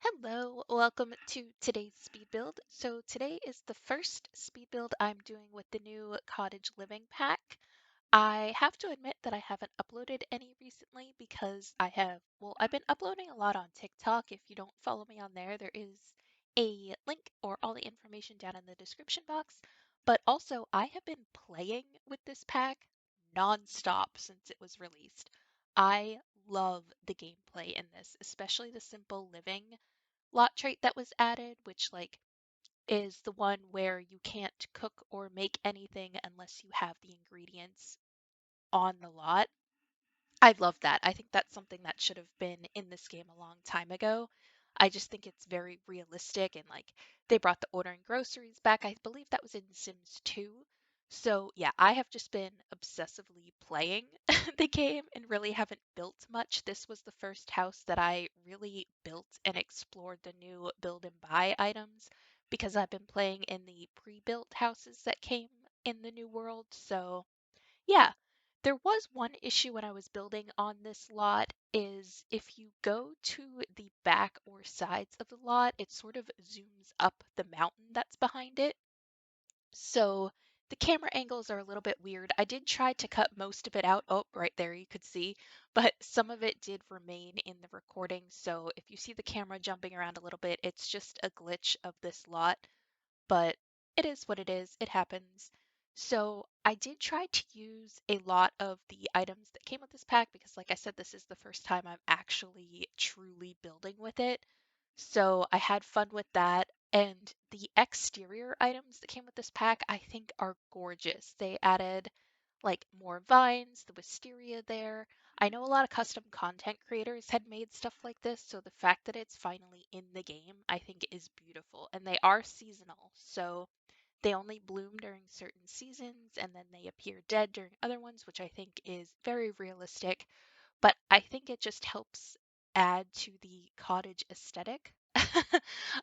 Hello, welcome to today's speed build. So today is the first speed build I'm doing with the new Cottage Living pack. I have to admit that I haven't uploaded any recently because I've been uploading a lot on TikTok. If you don't follow me on there, there is a link or all the information down in the description box. But also, I have been playing with this pack nonstop since it was released. I love the gameplay in this, especially the simple living lot trait that was added, which is the one where you can't cook or make anything unless you have the ingredients on the lot. I love that. I think that's something that should have been in this game a long time ago. I just think it's very realistic and they brought the ordering groceries back. I believe that was in Sims 2. So yeah, I have just been obsessively playing the game and really haven't built much. This was the first house that I really built and explored the new build and buy items because I've been playing in the pre-built houses that came in the new world. So yeah, there was one issue when I was building on this lot is if you go to the back or sides of the lot, it sort of zooms up the mountain that's behind it. So the camera angles are a little bit weird. I did try to cut most of it out. Oh, right there you could see, but some of it did remain in the recording. So if you see the camera jumping around a little bit, it's just a glitch of this lot, but it is what it is. It happens. So I did try to use a lot of the items that came with this pack because, like I said, this is the first time I'm actually truly building with it. So I had fun with that. And the exterior items that came with this pack, I think are gorgeous. They added more vines, the wisteria there. I know a lot of custom content creators had made stuff like this, so the fact that it's finally in the game, I think is beautiful. And they are seasonal, so they only bloom during certain seasons and then they appear dead during other ones, which I think is very realistic. But I think it just helps add to the cottage aesthetic.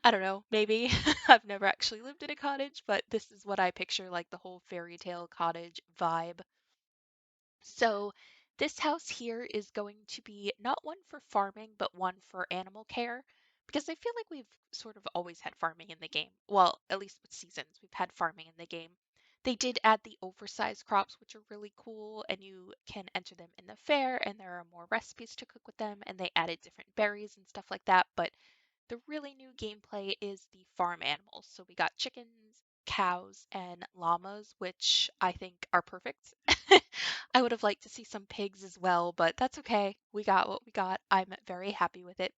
I don't know, maybe. I've never actually lived in a cottage, but this is what I picture like the whole fairy tale cottage vibe. So this house here is going to be not one for farming, but one for animal care. Because I feel like we've sort of always had farming in the game. Well, at least with seasons, we've had farming in the game. They did add the oversized crops, which are really cool, and you can enter them in the fair, and there are more recipes to cook with them, and they added different berries and stuff like that. But the really new gameplay is the farm animals. So we got chickens, cows, and llamas, which I think are perfect. I would have liked to see some pigs as well, but that's okay. We got what we got. I'm very happy with it.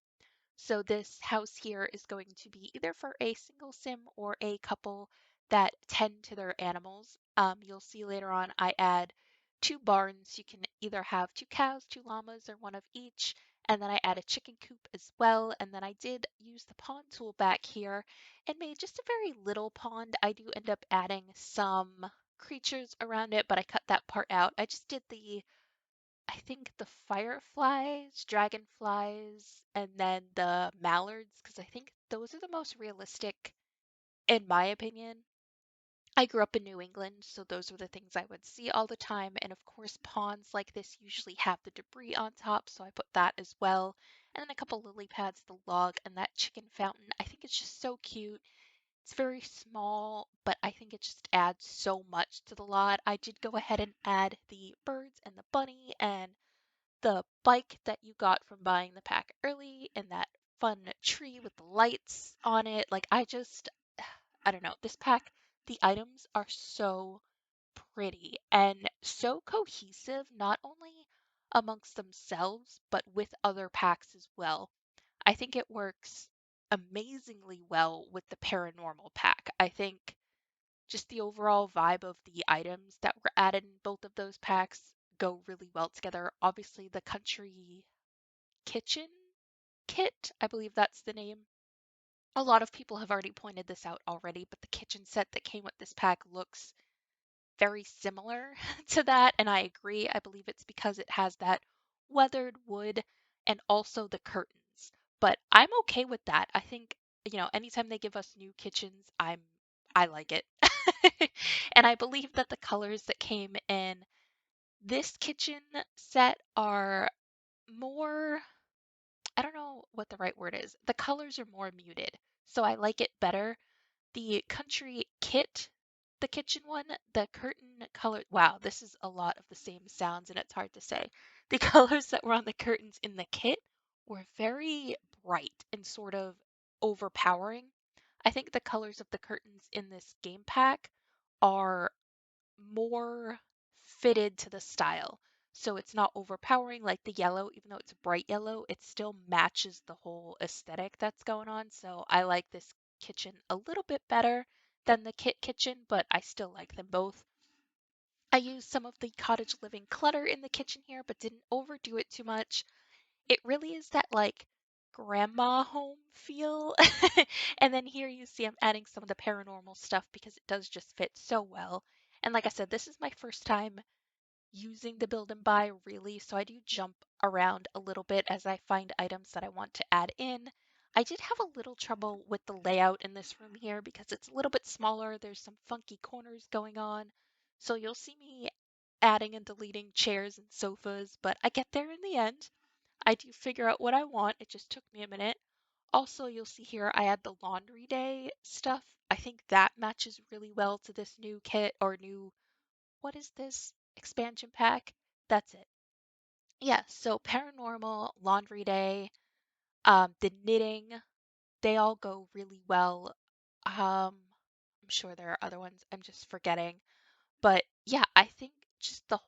So this house here is going to be either for a single sim or a couple that tend to their animals. You'll see later on I add two barns. You can either have two cows, two llamas, or one of each. And then I add a chicken coop as well. And then I did use the pond tool back here and made just a very little pond. I do end up adding some creatures around it, but I cut that part out. I just did I think the fireflies, dragonflies, and then the mallards, because I think those are the most realistic, in my opinion. I grew up in New England, so those were the things I would see all the time. And of course, ponds like this usually have the debris on top, so I put that as well. And then a couple lily pads, the log, and that chicken fountain. I think it's just so cute. It's very small, but I think it just adds so much to the lot. I did go ahead and add the birds and the bunny and the bike that you got from buying the pack early and that fun tree with the lights on it. I don't know. This pack, the items are so pretty and so cohesive, not only amongst themselves, but with other packs as well. I think it works amazingly well with the paranormal pack. I think just the overall vibe of the items that were added in both of those packs go really well together. Obviously, the country kitchen kit, I believe that's the name. A lot of people have already pointed this out already, but the kitchen set that came with this pack looks very similar to that, and I agree. I believe it's because it has that weathered wood and also the curtains. But I'm okay with that. I think, anytime they give us new kitchens, I like it. And I believe that the colors that came in this kitchen set are more I don't know what the right word is. The colors are more muted, so I like it better. The country kit, the kitchen one, the curtain color. Wow, this is a lot of the same sounds and it's hard to say. The colors that were on the curtains in the kit were very bright and sort of overpowering. I think the colors of the curtains in this game pack are more fitted to the style. So it's not overpowering like the yellow, even though it's bright yellow, it still matches the whole aesthetic that's going on. So I like this kitchen a little bit better than the kit kitchen, but I still like them both. I used some of the cottage living clutter in the kitchen here, but didn't overdo it too much. It really is that like grandma home feel. And then here you see I'm adding some of the paranormal stuff because it does just fit so well. And like I said, this is my first time using the build and buy really, so I do jump around a little bit as I find items that I want to add in. I did have a little trouble with the layout in this room here because it's a little bit smaller. There's some funky corners going on. So you'll see me adding and deleting chairs and sofas, but I get there in the end. I do figure out what I want. It just took me a minute. Also, you'll see here I add the laundry day stuff. I think that matches really well to this new kit or new, what is this? Expansion pack? That's it. Yeah, so paranormal, laundry day, the knitting, they all go really well. I'm sure there are other ones I'm just forgetting. But yeah, I think just the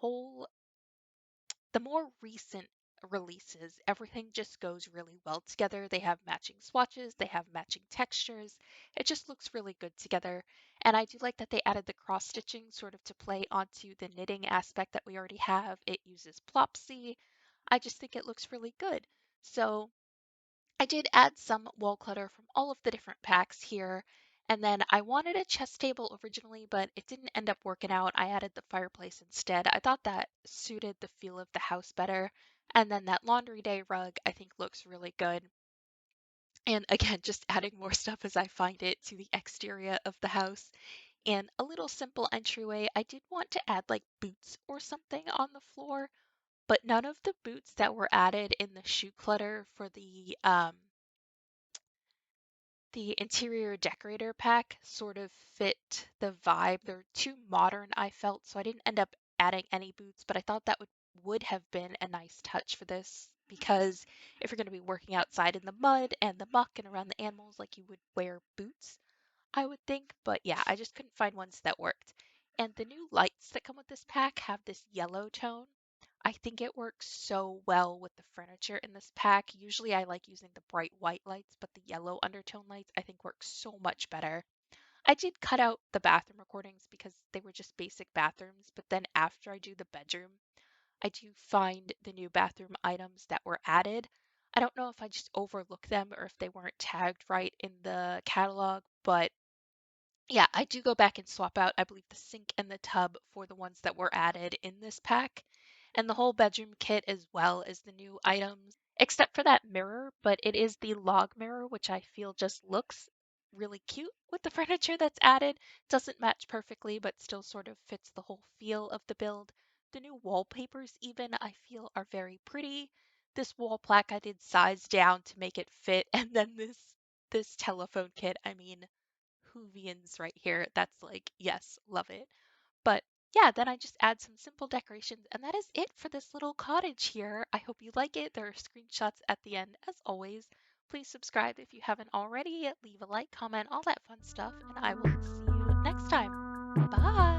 more recent releases, everything just goes really well together. They have matching swatches, they have matching textures. It just looks really good together. And I do like that they added the cross stitching sort of to play onto the knitting aspect that we already have. It uses Plopsy. I just think it looks really good. So I did add some wall clutter from all of the different packs here. And then I wanted a chess table originally, but it didn't end up working out. I added the fireplace instead. I thought that suited the feel of the house better. And then that laundry day rug I think looks really good. And again, just adding more stuff as I find it to the exterior of the house. And a little simple entryway. I did want to add like boots or something on the floor, but none of the boots that were added in the shoe clutter for the interior decorator pack sort of fit the vibe. They're too modern, I felt, so I didn't end up adding any boots, but I thought that would have been a nice touch for this because if you're going to be working outside in the mud and the muck and around the animals, like you would wear boots, I would think. But yeah, I just couldn't find ones that worked. And the new lights that come with this pack have this yellow tone. I think it works so well with the furniture in this pack. Usually I like using the bright white lights, but the yellow undertone lights I think work so much better. I did cut out the bathroom recordings because they were just basic bathrooms, but then after I do the bedroom, I do find the new bathroom items that were added. I don't know if I just overlooked them or if they weren't tagged right in the catalog, but yeah, I do go back and swap out, I believe, the sink and the tub for the ones that were added in this pack, and the whole bedroom kit as well as the new items, except for that mirror, but it is the log mirror, which I feel just looks really cute with the furniture that's added. Doesn't match perfectly, but still sort of fits the whole feel of the build. The new wallpapers, even, I feel are very pretty. This wall plaque I did size down to make it fit, and then this telephone kit, I mean, Hoovians right here. That's like, yes, love it. But yeah, then I just add some simple decorations, and that is it for this little cottage here. I hope you like it. There are screenshots at the end, as always. Please subscribe if you haven't already. Leave a like, comment, all that fun stuff, and I will see you next time. Bye!